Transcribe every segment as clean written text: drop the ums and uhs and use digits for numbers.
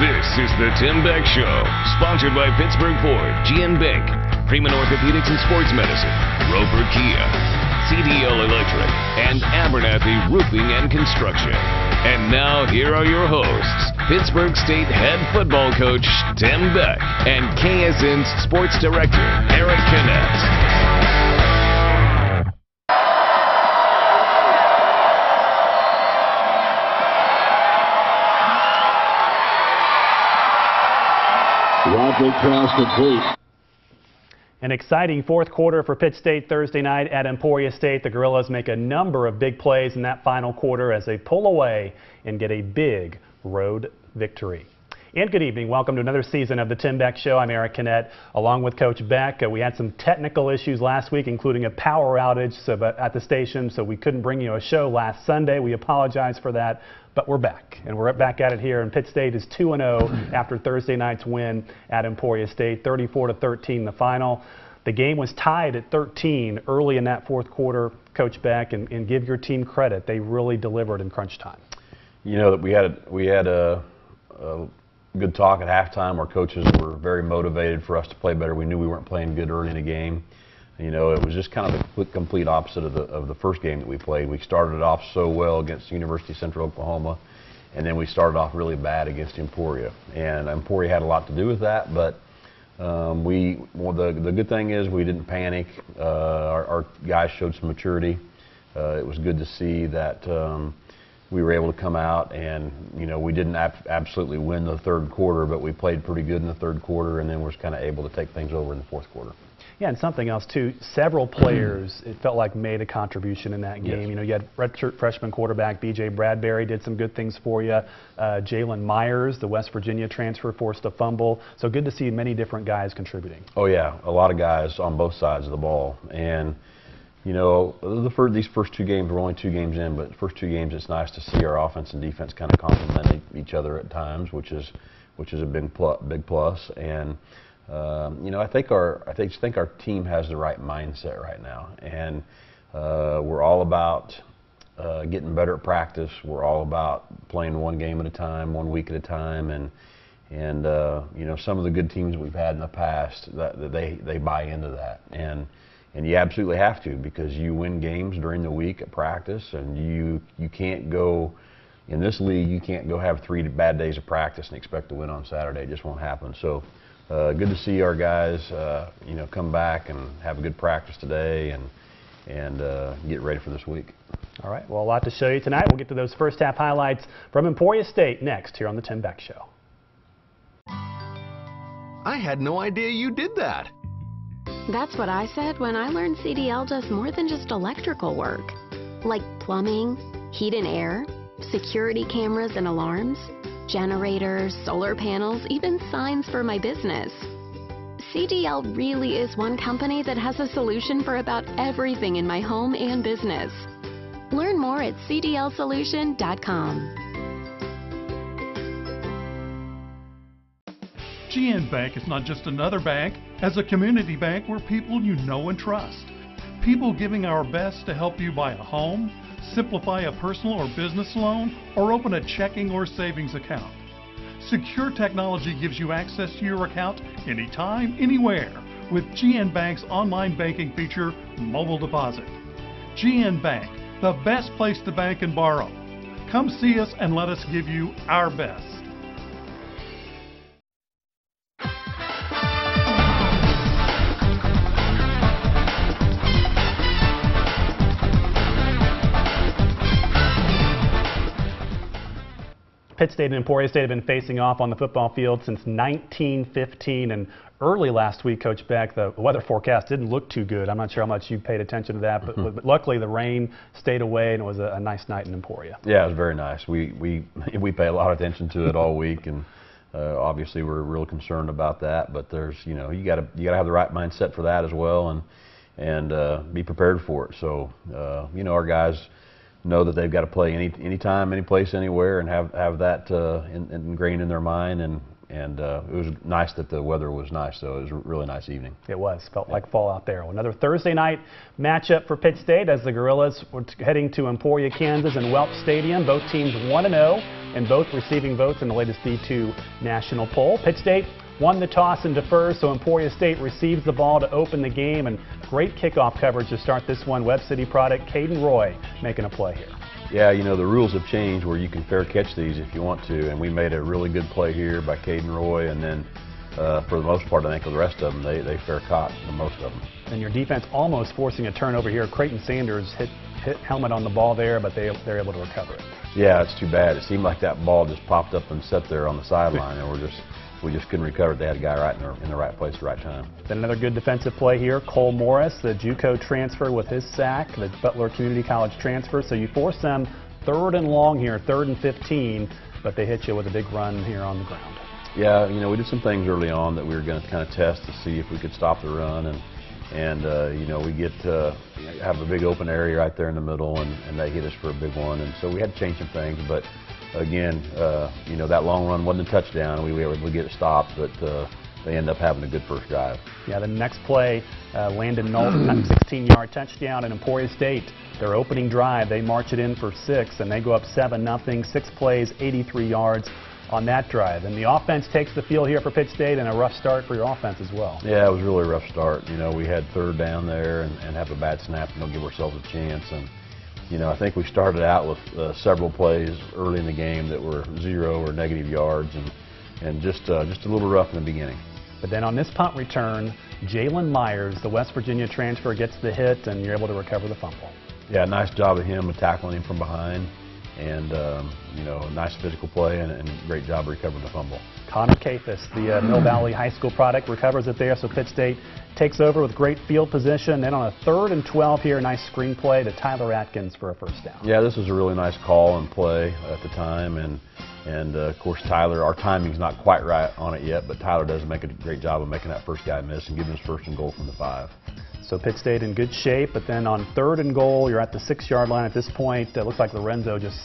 This is the Tim Beck Show, sponsored by Pittsburgh Ford, GN Bank, Freeman Orthopedics and Sports Medicine, Roper Kia, CDL Electric, and Abernathy Roofing and Construction. And now here are your hosts, Pittsburgh State head football coach Tim Beck and KSN's sports director Eric Kinnett. Roderick cross complete. An exciting fourth quarter for Pitt State Thursday night at Emporia State. The Gorillas make a number of big plays in that final quarter as they pull away and get a big road victory. And good evening. Welcome to another season of the Tim Beck Show. I'm Eric Kinnett, along with Coach Beck. We had some technical issues last week, including a power outage at the station, so we couldn't bring you a show last Sunday. We apologize for that, but we're back. And we're back at it here, and Pitt State is 2-0 after Thursday night's win at Emporia State, 34-13 the final. The game was tied at 13 early in that fourth quarter, Coach Beck, and give your team credit. They really delivered in crunch time. You know that we had a good talk at halftime. Our coaches were very motivated for us to play better. We knew we weren't playing good early in the game. You know, it was just kind of the complete opposite of the first game that we played. We started off so well against University of Central Oklahoma, and then we started off really bad against Emporia. And Emporia had a lot to do with that, but the good thing is we didn't panic. Our guys showed some maturity. It was good to see that we were able to come out and, you know, we didn't absolutely win the third quarter, but we played pretty good in the third quarter, and then we're kind of able to take things over in the fourth quarter. Yeah, and something else too, several players, it felt like, made a contribution in that game. Yes. You know, you had redshirt freshman quarterback B.J. Bradbury did some good things for you. Jalen Myers, the West Virginia transfer, forced a fumble. So good to see many different guys contributing. Oh yeah, a lot of guys on both sides of the ball. And you know, these first two games, we're only 2 games in, but the first 2 games, it's nice to see our offense and defense kind of complement each other at times, which is a big plus. And you know, I think our team has the right mindset right now, and we're all about getting better at practice. We're all about playing one game at a time, 1 week at a time, and you know, some of the good teams we've had in the past, that they buy into that. And you absolutely have to, because you win games during the week at practice, and you can't go, in this league, you can't go have 3 bad days of practice and expect to win on Saturday. It just won't happen. So good to see our guys, you know, come back and have a good practice today and get ready for this week. All right, well, a lot to show you tonight. We'll get to those first half highlights from Emporia State next here on the Tim Beck Show. I had no idea you did that. That's what I said when I learned CDL does more than just electrical work. Like plumbing, heat and air, security cameras and alarms, generators, solar panels, even signs for my business. CDL really is one company that has a solution for about everything in my home and business. Learn more at cdlsolution.com. GN Bank is not just another bank. As a community bank, we're people you know and trust. People giving our best to help you buy a home, simplify a personal or business loan, or open a checking or savings account. Secure technology gives you access to your account anytime, anywhere with GN Bank's online banking feature, Mobile Deposit. GN Bank, the best place to bank and borrow. Come see us and let us give you our best. Pitt State and Emporia State have been facing off on the football field since 1915, and early last week, Coach Beck, the weather forecast didn't look too good. I'm not sure how much you paid attention to that, but luckily the rain stayed away, and it was a nice night in Emporia. Yeah, it was very nice. We pay a lot of attention to it all week, and obviously we're real concerned about that. But there's, you know, you gotta have the right mindset for that as well, and be prepared for it. So you know, our guys know that they've got to play anytime, any place, anywhere, and have that ingrained in their mind, and it was nice that the weather was nice. So it was a really nice evening. It was. Felt like fall out there. Well, another Thursday night matchup for Pitt State as the Gorillas were heading to Emporia, Kansas and Welch Stadium. Both teams 1-0 and both receiving votes in the latest D2 national poll. Pitt State won the toss and defers, so Emporia State receives the ball to open the game, and great kickoff coverage to start this one. Webb City product Caden Roy making a play here. Yeah, you know, the rules have changed where you can fair catch these if you want to, and we made a really good play here by Caden Roy, and then for the most part, I think of the rest of them, they fair caught the most of them. And your defense almost forcing a turnover here. Creighton Sanders hit helmet on the ball there, but they're able to recover it. Yeah, it's too bad. It seemed like that ball just popped up and sat there on the sideline, and we just couldn't recover it. They had a guy right in the right place at the right time. Then another good defensive play here. Cole Morris, the JUCO transfer with his sack, the Butler Community College transfer. So you force them 3rd and long here, 3rd and 15, but they hit you with a big run here on the ground. Yeah, you know, we did some things early on that we were going to kind of test to see if we could stop the run, and you know, we have a big open area right there in the middle, and they hit us for a big one, and so we had to change some things, but again, you know, that long run wasn't a touchdown. We were able to get it stopped, but they end up having a good first drive. Yeah, the next play, Landon Knowlton, 16-yard touchdown, and Emporia State, their opening drive, they march it in for 6, and they go up 7-0, 6 plays, 83 yards on that drive. And the offense takes the field here for Pitt State, and a rough start for your offense as well. Yeah, it was really a rough start. You know, we had 3rd down there and have a bad snap and don't give ourselves a chance. And you know, I think we started out with several plays early in the game that were 0 or negative yards, and just a little rough in the beginning. But then on this punt return, Jalen Myers, the West Virginia transfer, gets the hit, and you're able to recover the fumble. Yeah, nice job of him with tackling him from behind, and you know, nice physical play and great job recovering the fumble. Connor Cafis, the Mill Valley High School product, recovers it there, so Pitt State takes over with great field position. Then on a 3rd and 12 here, nice screen play to Tyler Atkins for a first down. Yeah, this was a really nice call and play at the time, and of course Tyler, our timing's not quite right on it yet, but Tyler does make a great job of making that first guy miss and giving us 1st and goal from the 5. So Pitt State in good shape, but then on 3rd and goal, you're at the 6-yard line at this point. It looks like Lorenzo just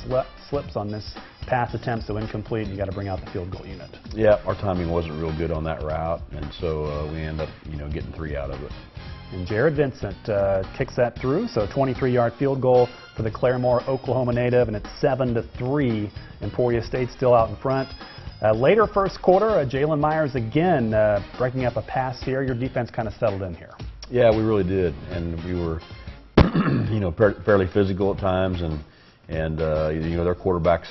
slips on this pass attempt, so incomplete. You got to bring out the field goal unit. Yeah, our timing wasn't real good on that route, and so we end up, you know, getting 3 out of it. And Jared Vincent kicks that through, so a 23-yard field goal for the Claremore, Oklahoma native, and it's 7-3. Emporia State still out in front. Later first quarter, Jalen Myers again breaking up a pass here. Your defense kind of settled in here. Yeah, we really did, and we were, you know, fairly physical at times, and you know, their quarterback's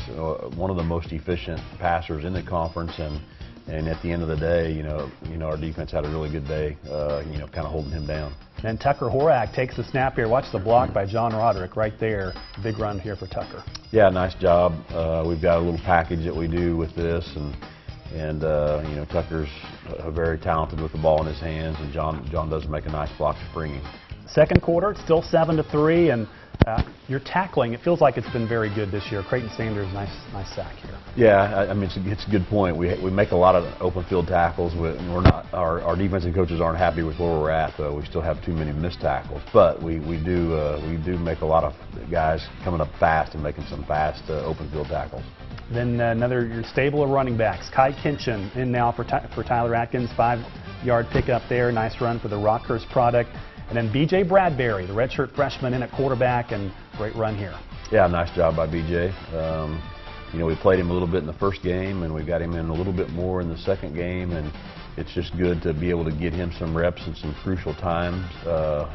one of the most efficient passers in the conference, and at the end of the day, you know, our defense had a really good day, you know, kind of holding him down. And Tucker Horak takes the snap here. Watch the block by John Roderick right there. Big run here for Tucker. Yeah, nice job. We've got a little package that we do with this, and you know, Tucker's very talented with the ball in his hands, and John does make a nice block to spring him. Second quarter, it's still 7-3, and your tackling, it feels like it's been very good this year. Creighton Sanders, nice sack here. Yeah, I mean, it's a good point. We make a lot of open field tackles, and we're not, our defensive coaches aren't happy with where we're at. We still have too many missed tackles, but we do make a lot of guys coming up fast and making some fast open field tackles. Then your stable of running backs. Kai Kinchin in now for Tyler Atkins, 5-yard pickup there. Nice run for the Rockhurst product. And then B.J. Bradbury, the redshirt freshman, in at quarterback, and great run here. Yeah, nice job by B.J. You know, we played him a little bit in the first game, and we got him in a little bit more in the second game, and it's just good to be able to get him some reps and some crucial times,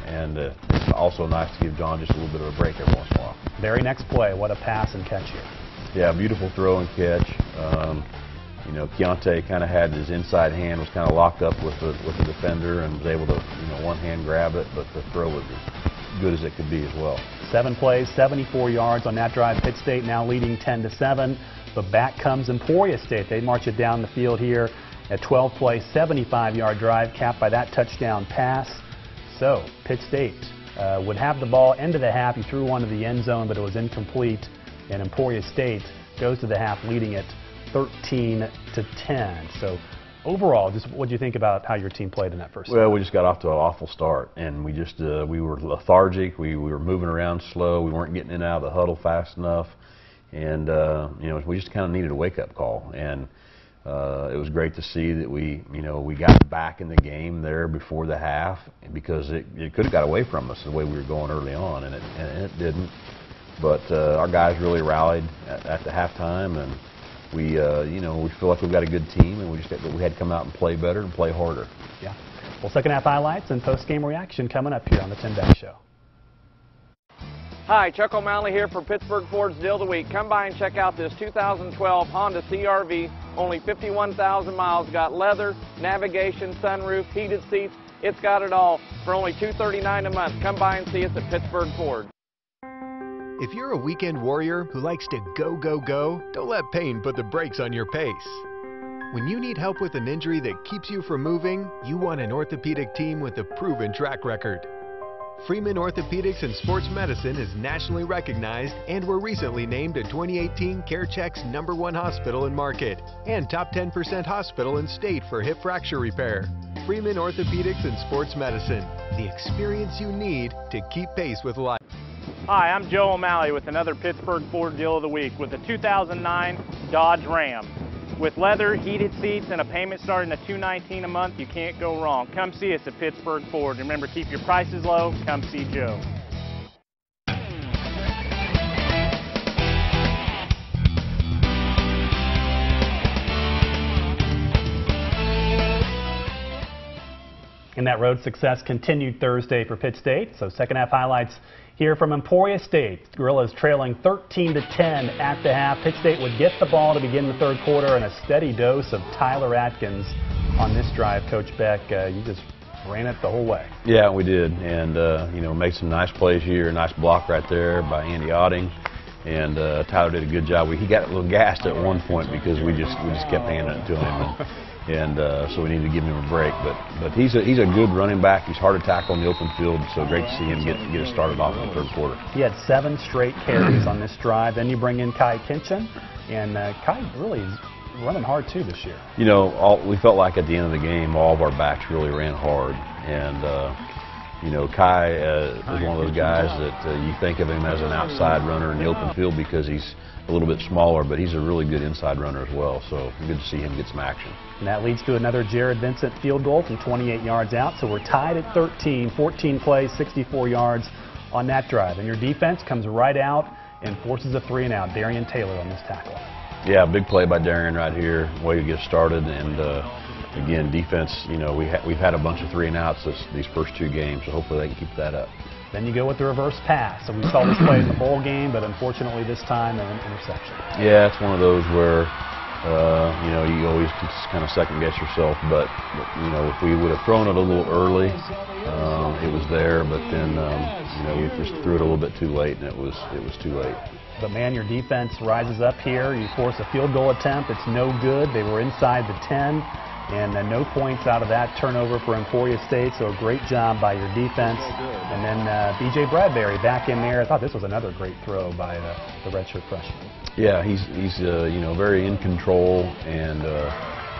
and it's also nice to give John just a little bit of a break every once in a while. Very next play, what a pass and catch here. Yeah, beautiful throw and catch. You know, Keontae kind of had his inside hand, was kind of locked up with the defender, and was able to, you know, one hand grab it, but the throw was as good as it could be as well. 7 plays, 74 yards on that drive. Pitt State now leading 10-7, but back comes Emporia State. They march it down the field here at 12 plays, 75-yard drive, capped by that touchdown pass. So Pitt State would have the ball end of the half. He threw one to the end zone, but it was incomplete, and Emporia State goes to the half leading it 13-10. So overall, just what do you think about how your team played in that first? Well, we just got off to an awful start, and we just we were lethargic. We were moving around slow. We weren't getting in and out of the huddle fast enough, and you know, we just kind of needed a wake-up call. And It was great to see that we got back in the game there before the half, because it could have got away from us the way we were going early on, and it didn't. But our guys really rallied at the halftime, and we feel like we've got a good team, and we had to come out and play better and play harder. Yeah. Well, second half highlights and post-game reaction coming up here on the Tim Beck Show. Hi, Chuck O'Malley here for Pittsburgh Ford's Deal of the Week. Come by and check out this 2012 Honda CR-V. Only 51,000 miles. Got leather, navigation, sunroof, heated seats. It's got it all for only $239 a month. Come by and see us at Pittsburgh Ford. If you're a weekend warrior who likes to go, go, go, don't let pain put the brakes on your pace. When you need help with an injury that keeps you from moving, you want an orthopedic team with a proven track record. Freeman Orthopedics and Sports Medicine is nationally recognized, and were recently named a 2018 CareCheck's #1 hospital in market and top 10% hospital in state for hip fracture repair. Freeman Orthopedics and Sports Medicine, the experience you need to keep pace with life. Hi, I'm Joe O'Malley with another Pittsburgh Ford Deal of the Week with a 2009 Dodge Ram. With leather, heated seats, and a payment starting at $219 a month, you can't go wrong. Come see us at Pittsburgh Ford. Remember, keep your prices low. Come see Joe. And that road success continued Thursday for Pitt State. So second half highlights here from Emporia State. Gorillas trailing 13-10 at the half. Pitt State would get the ball to begin the third quarter, and a steady dose of Tyler Atkins on this drive. Coach Beck, you just ran it the whole way. Yeah, we did, and made some nice plays here. Nice block right there by Andy Otting, and Tyler did a good job. He got a little gassed at one point because we just kept handing it to him. And so we need to give him a break, but he's a good running back. He's hard to tackle in the open field, so great to see him get us started off in the third quarter. He had 7 straight carries on this drive. Then you bring in Kai Kinchin, and Kai really is running hard too this year. We felt like at the end of the game, all of our backs really ran hard, and Kai is one of those guys that you think of him as an outside runner in the open field because he's a little bit smaller, but he's a really good inside runner as well, so good to see him get some action. And that leads to another Jared Vincent field goal from 28 yards out, so we're tied at 13, 14 plays, 64 yards on that drive. And your defense comes right out and forces a 3-and-out. Darian Taylor on this tackle. Yeah, big play by Darian right here, way to get started, and again, defense, we've had a bunch of 3-and-outs these first 2 games, so hopefully they can keep that up. Then you go with the reverse pass. So we saw this play in the bowl game, but unfortunately this time an interception. Yeah, it's one of those where, you always just kind of second guess yourself. But if we would have thrown it a little early, it was there. But then, we just threw it a little bit too late, and it was too late. But man, your defense rises up here. You force a field goal attempt. It's no good. They were inside the 10. And no points out of that turnover for Emporia State, so a great job by your defense. And then B.J. Bradbury back in there. I thought this was another great throw by the redshirt freshman. Yeah, he's very in control and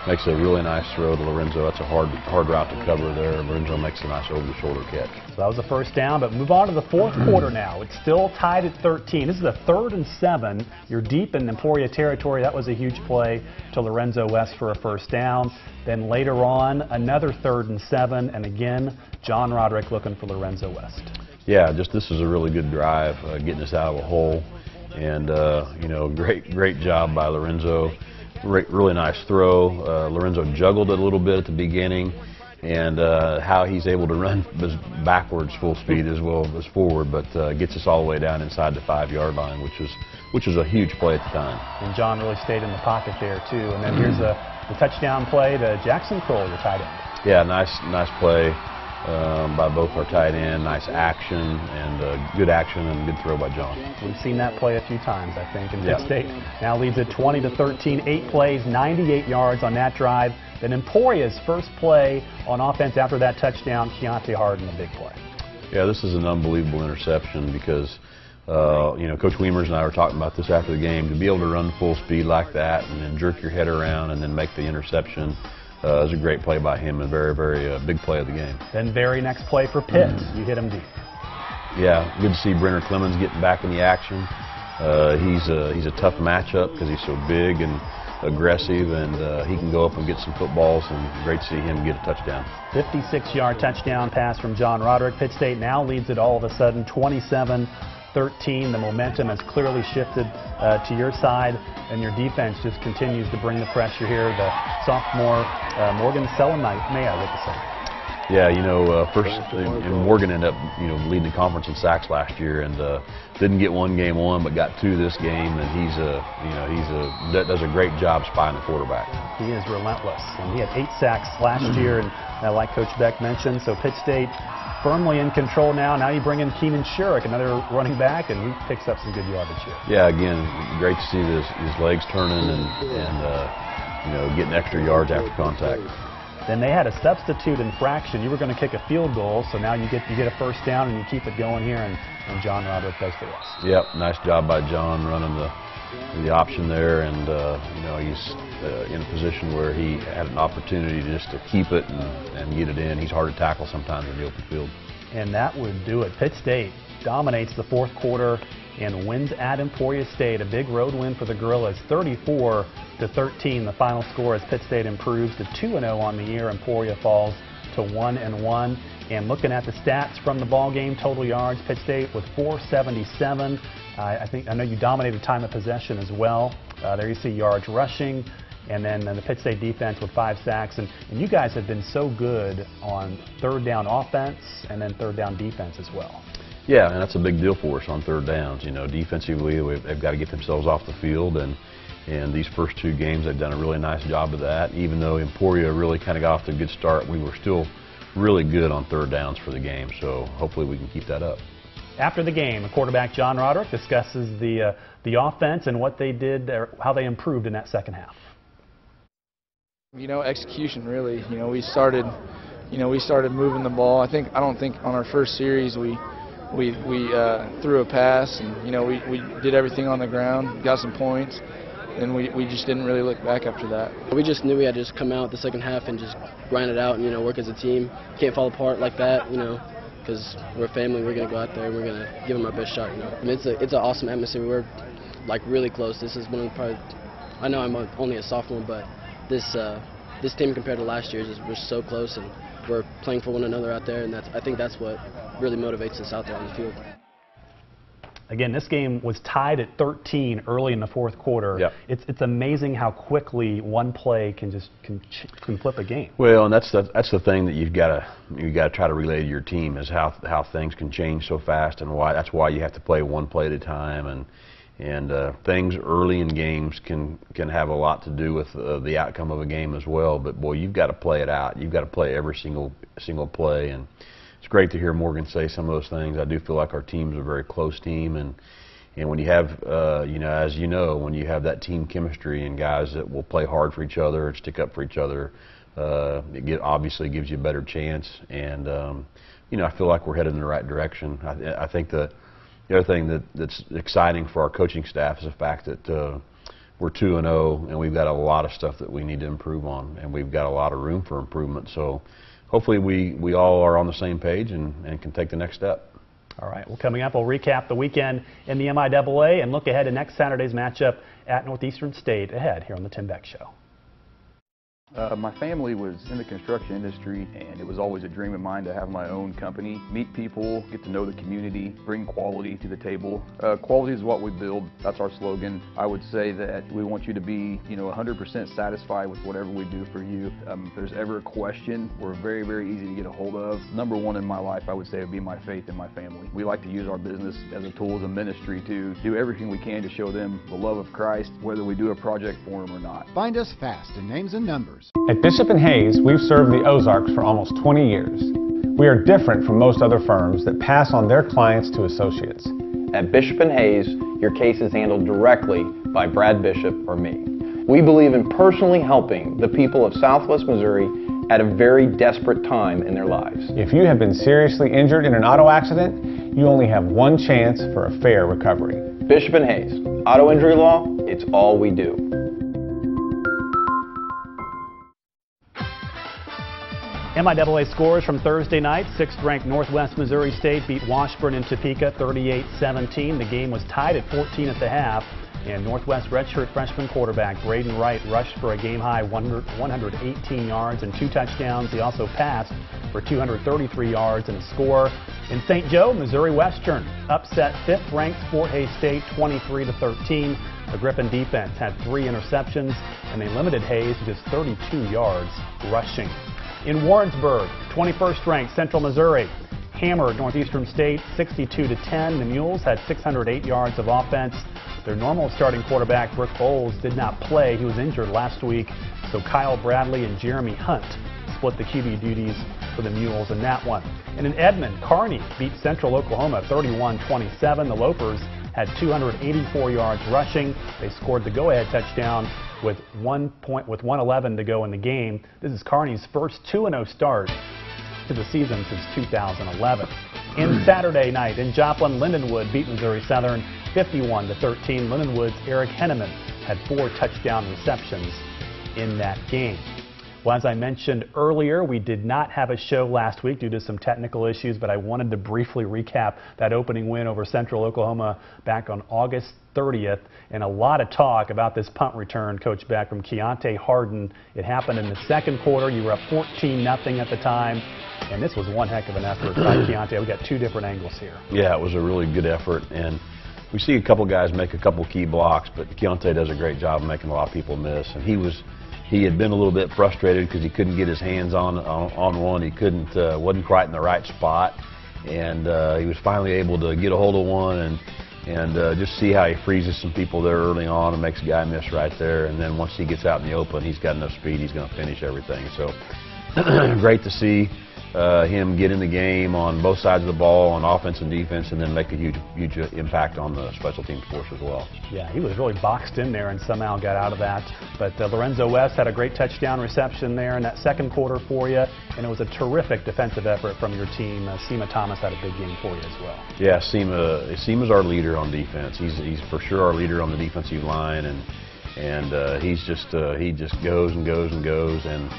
makes a really nice throw to Lorenzo. That's a hard route to cover there. Lorenzo makes a nice over-the-shoulder catch. So that was the first down, but move on to the fourth quarter now. It's still tied at 13. This is a 3rd and 7. You're deep in Emporia territory. That was a huge play to Lorenzo West for a first down. Then later on, another 3rd and 7, and again, John Roderick looking for Lorenzo West. Yeah, this is a really good drive, getting us out of a hole, and great job by Lorenzo. Really nice throw. Lorenzo juggled it a little bit at the beginning, and how he's able to run backwards full speed as well as forward, but gets us all the way down inside the 5-yard line, which was a huge play at the time. And John really stayed in the pocket there too. And then here's the touchdown play to Jackson Kroll, your tight end. Yeah, nice play by both our tight end. Nice action and good action and good throw by John. We've seen that play a few times, I think, in Pitt State. Now leads it 20-13, 8 plays, 98 yards on that drive. Then Emporia's first play on offense after that touchdown, Keontae Harden, a big play. Yeah, this is an unbelievable interception because, Coach Wiemers and I were talking about this after the game. To be able to run full speed like that and then jerk your head around and then make the interception is a great play by him, and very, very big play of the game. Then very next play for Pitt, you hit him deep. Yeah, good to see Brenner Clemens getting back in the action. He's a tough matchup because he's so big, and aggressive, and he can go up and get some footballs, and great to see him get a touchdown. 56-yard touchdown pass from John Roderick. Pitt State now leads it all of a sudden 27-13. The momentum has clearly shifted to your side, and your defense just continues to bring the pressure here. The sophomore Morgan Selenmaya with the center. Yeah, you know, and Morgan ended up, you know, leading the conference in sacks last year, and didn't get one game on, but got two this game, and does a great job spying the quarterback. He is relentless, and he had 8 sacks last year, and like Coach Beck mentioned, so Pitt State firmly in control now. Now you bring in Keenan Shurik, another running back, and he picks up some good yardage here. Yeah, again, great to see his legs turning and you know, getting extra yards after contact. Then they had a substitute infraction. You were going to kick a field goal, so now you get a first down and you keep it going here, and John Roderick does the rest. Yep, nice job by John running the option there, and you know, he's in a position where he had an opportunity just to keep it and get it in. He's hard to tackle sometimes in the open field. And that would do it. Pitt State dominates the fourth quarter and wins at Emporia State. A big road win for the Gorillas, 34-13. The final score as Pitt State improves to 2-0 on the year. Emporia falls to 1-1. And looking at the stats from the ball game, total yards, Pitt State with 477. I know you dominated time of possession as well. There you see yards rushing, and then the Pitt State defense with 5 sacks. And you guys have been so good on third down offense and then third down defense as well. Yeah, and that's a big deal for us on third downs. You know, defensively, they've got to get themselves off the field, and these first 2 games, they've done a really nice job of that. Even though Emporia really kind of got off to a good start, we were still really good on third downs for the game, so hopefully we can keep that up. After the game, quarterback John Roderick discusses the offense and what they did, how they improved in that second half. You know, execution really. You know, we started moving the ball. I don't think on our first series we threw a pass, and you know, we did everything on the ground, got some points, and we just didn't really look back after that. We just knew we had to just come out the second half and just grind it out and, you know, work as a team. Can't fall apart like that, you know, because we're a family. We're going to go out there and we're going to give them our best shot, you know. I mean, it's an awesome atmosphere. We're like really close. This is one of the probably, I know I'm only a sophomore, but this team compared to last year's, we're so close, and we're playing for one another out there, and I think that's what really motivates us out there on the field. Again, this game was tied at 13 early in the fourth quarter. Yep. It's amazing how quickly one play can flip a game. Well, and that's the thing that you've got to try to relay to your team, is how things can change so fast, and that's why you have to play one play at a time, and things early in games can have a lot to do with the outcome of a game as well. But boy, you've got to play it out. You've got to play every single play, and it's great to hear Morgan say some of those things. I do feel like our team's a very close team, and when you have, you know, as you know, when you have that team chemistry and guys that will play hard for each other and stick up for each other, obviously gives you a better chance. And you know, I feel like we're headed in the right direction. I think the other thing that's exciting for our coaching staff is the fact that we're 2-0, and we've got a lot of stuff that we need to improve on, and we've got a lot of room for improvement. So hopefully we all are on the same page and can take the next step. All right. Well, coming up, we'll recap the weekend in the MIAA and look ahead to next Saturday's matchup at Northeastern State ahead here on the Tim Beck Show. My family was in the construction industry, and it was always a dream of mine to have my own company, meet people, get to know the community, bring quality to the table. Quality is what we build. That's our slogan. I would say that we want you to be, 100% satisfied with whatever we do for you. If there's ever a question, we're very, very easy to get a hold of. Number one in my life, I would say, would be my faith in my family. We like to use our business as a tool, as a ministry, to do everything we can to show them the love of Christ, whether we do a project for them or not. Find us fast in names and numbers. At Bishop & Hayes, we've served the Ozarks for almost 20 years. We are different from most other firms that pass on their clients to associates. At Bishop & Hayes, your case is handled directly by Brad Bishop or me. We believe in personally helping the people of Southwest Missouri at a very desperate time in their lives. If you have been seriously injured in an auto accident, you only have one chance for a fair recovery. Bishop & Hayes, auto injury law, it's all we do. MIAA scores from Thursday night. 6th-ranked Northwest Missouri State beat Washburn in Topeka 38-17. The game was tied at 14 at the half. And Northwest redshirt freshman quarterback Braden Wright rushed for a game-high 118 yards and 2 touchdowns. He also passed for 233 yards and a score. In St. Joe, Missouri Western upset 5th-ranked Fort Hays State 23-13. The Griffin defense had 3 interceptions, and they limited Hays to just 32 yards rushing. In Warrensburg, 21st-ranked Central Missouri hammered Northeastern State 62-10. The Mules had 608 yards of offense. Their normal starting quarterback, Brooke Bowles, did not play. He was injured last week, so Kyle Bradley and Jeremy Hunt split the QB duties for the Mules in that one. And in Edmond, Kearney beat Central Oklahoma 31-27. The Loafers had 284 yards rushing. They scored the go-ahead touchdown with 1:11 to go in the game. This is Kearney's first 2-0 start to the season since 2011. In Saturday night in Joplin, Lindenwood beat Missouri Southern 51-13. Lindenwood's Eric Henneman had 4 touchdown receptions in that game. Well, as I mentioned earlier, we did not have a show last week due to some technical issues, but I wanted to briefly recap that opening win over Central Oklahoma back on August 30th, and a lot of talk about this punt return, Coach Beck, from Keontae Harden. It happened in the second quarter. You were up 14-0 at the time, and this was one heck of an effort by Keontae. We got 2 different angles here. Yeah, it was a really good effort, and we see a couple guys make a couple key blocks, but Keontae does a great job of making a lot of people miss, and he had been a little bit frustrated because he couldn't get his hands on one. He wasn't quite in the right spot, and he was finally able to get a hold of one and just see how he freezes some people there early on and makes a guy miss right there. And then once he gets out in the open, he's got enough speed, he's going to finish everything. So great to see him get in the game on both sides of the ball, on offense and defense, and then make a huge impact on the special teams force as well. Yeah, he was really boxed in there and somehow got out of that. But Lorenzo West had a great touchdown reception there in that second quarter for you, and it was a terrific defensive effort from your team. Seema Thomas had a big game for you as well. Yeah, Seema's our leader on defense. He's for sure our leader on the defensive line, and he just goes and goes and goes and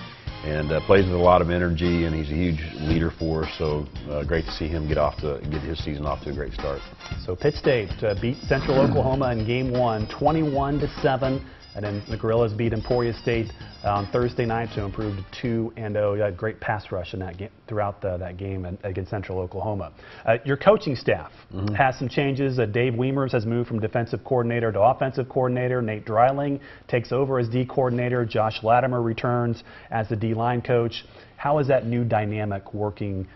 plays with a lot of energy, and he's a huge leader for us. So great to see him get his season off to a great start. So Pitt State beat Central Oklahoma in Game 1, 21-7, and then the Gorillas beat Emporia State on Thursday night to improve to 2-0. You had great pass rush in that game throughout that game against Central Oklahoma. Your coaching staff has some changes. Dave Wiemers has moved from defensive coordinator to offensive coordinator. Nate Dreiling takes over as D coordinator. Josh Latimer returns as the D-line coach. How is that new dynamic working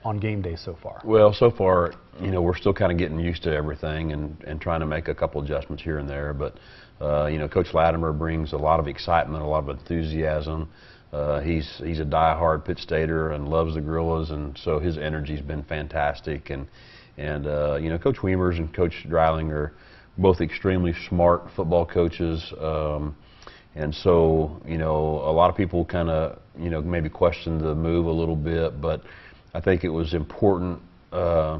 on game day so far? Well, so far, we're still kind of getting used to everything and trying to make a couple adjustments here and there. But, Coach Latimer brings a lot of excitement, a lot of enthusiasm. He's a diehard Pitt Stater and loves the Gorillas, and so his energy's been fantastic. And Coach Wiemers and Coach Dreiling are both extremely smart football coaches. And so, a lot of people kind of, maybe question the move a little bit, but I think it was important. I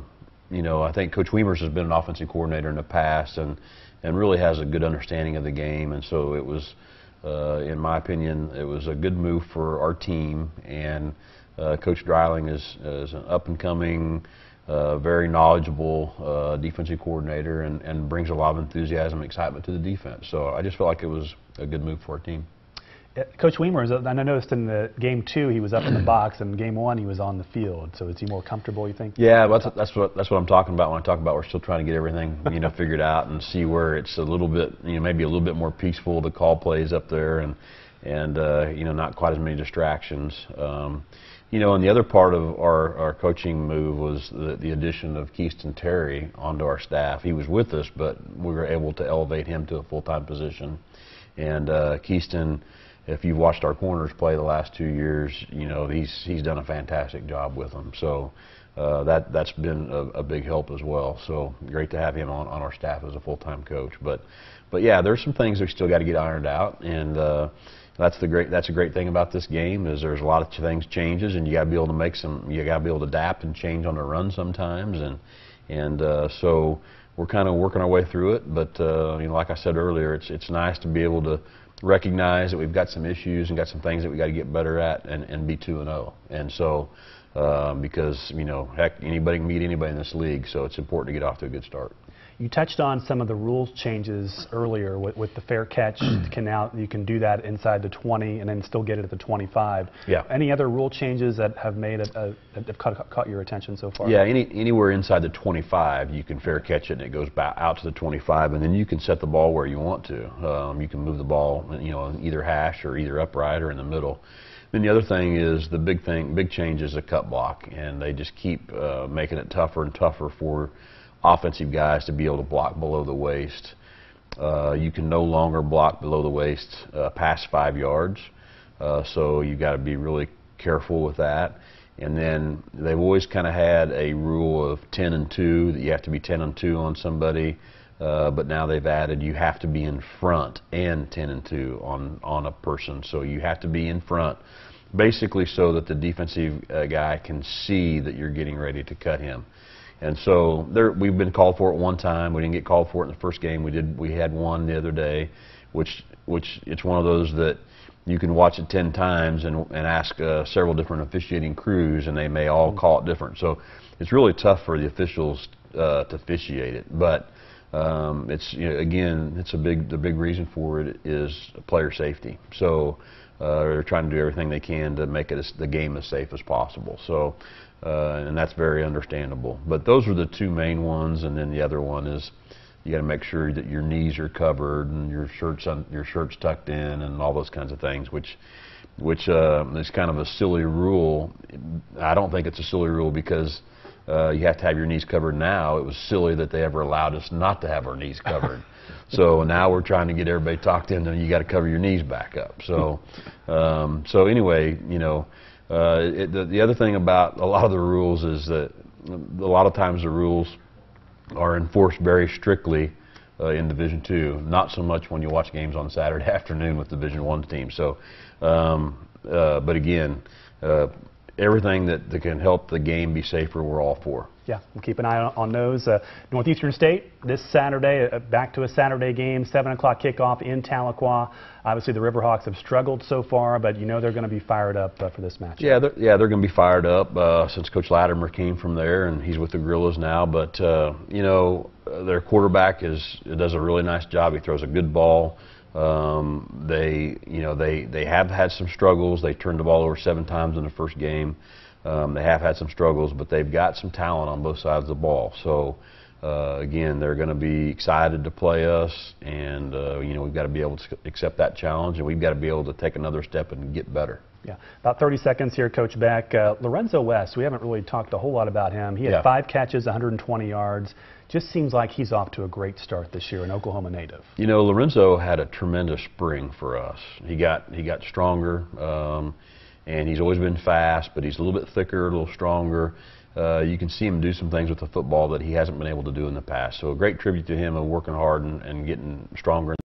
think Coach Wiemers has been an offensive coordinator in the past and really has a good understanding of the game. And so it was, in my opinion, it was a good move for our team. And Coach Dreiling is an up-and-coming, very knowledgeable defensive coordinator and brings a lot of enthusiasm and excitement to the defense. So I just felt like it was a good move for our team. Coach Wiemers, I noticed in the Game 2 he was up in the box, and Game 1 he was on the field. So is he more comfortable, you think? Yeah, that's what I'm talking about when I talk about we're still trying to get everything figured out and see where it's a little bit maybe a little bit more peaceful to call plays up there and not quite as many distractions. And the other part of our coaching move was the addition of Keaston Terry onto our staff. He was with us, but we were able to elevate him to a full-time position. And Keaston, if you've watched our corners play the last 2 years, he's done a fantastic job with them. So that's been a big help as well. So great to have him on our staff as a full-time coach. But yeah, there's some things we still got to get ironed out, and that's a great thing about this game is there's a lot of things changes, and you got to be able to adapt and change on the run sometimes, and so we're kind of working our way through it. But like I said earlier, it's nice to be able to recognize that we've got some issues and got some things that we got to get better at and be 2-0. And so because heck, anybody can beat anybody in this league, so it's important to get off to a good start. You touched on some of the rules changes earlier with the fair catch. You can do that inside the 20 and then still get it at the 25. Yeah. Any other rule changes that have made it have caught your attention so far? Yeah, anywhere inside the 25, you can fair catch it, and it goes back out to the 25, and then you can set the ball where you want to. You can move the ball, in either hash or either upright or in the middle. Then the other thing is the big change is a cut block, and they just keep making it tougher and tougher for offensive guys to be able to block below the waist. You can no longer block below the waist past 5 yards, so you've got to be really careful with that. And then they've always kind of had a rule of 10 and 2, that you have to be 10 and 2 on somebody, but now they've added you have to be in front and 10 and 2 on a person. So you have to be in front, basically so that the defensive guy can see that you're getting ready to cut him. And so we've been called for it one time. We didn't get called for it in the first game. We had one the other day, which it's one of those that you can watch it 10 times and ask several different officiating crews, and they may all call it different. So it's really tough for the officials to officiate it. But again, the big reason for it is player safety. So they're trying to do everything they can to make the game as safe as possible. So. And that's very understandable. But those are the two main ones, and then the other one is you got to make sure that your knees are covered and your shirt's tucked in and all those kinds of things, which is kind of a silly rule. I don't think it's a silly rule because you have to have your knees covered now. It was silly that they ever allowed us not to have our knees covered. So now we're trying to get everybody talked in, and you got to cover your knees back up. So anyway, the other thing about a lot of the rules is that a lot of times the rules are enforced very strictly in Division II, not so much when you watch games on Saturday afternoon with Division I teams. So, but again, everything that can help the game be safer, we're all for. Yeah, we'll keep an eye on those. Northeastern State this Saturday, back to a Saturday game, 7 o'clock kickoff in Tahlequah. Obviously, the Riverhawks have struggled so far, but they're going to be fired up for this match. Yeah, they're going to be fired up since Coach Latimer came from there, and he's with the Gorillas now. But their quarterback does a really nice job. He throws a good ball. They have had some struggles. They turned the ball over 7 times in the first game. They have had some struggles, but they've got some talent on both sides of the ball. So, again, they're going to be excited to play us, and, we've got to be able to accept that challenge, and we've got to be able to take another step and get better. Yeah, about 30 seconds here, Coach Beck. Lorenzo West, we haven't really talked a whole lot about him. He had 5 catches, 120 yards. Just seems like he's off to a great start this year, an Oklahoma native. Lorenzo had a tremendous spring for us. He got stronger. And he's always been fast, but he's a little bit thicker, a little stronger. You can see him do some things with the football that he hasn't been able to do in the past. So a great tribute to him of working hard and getting stronger.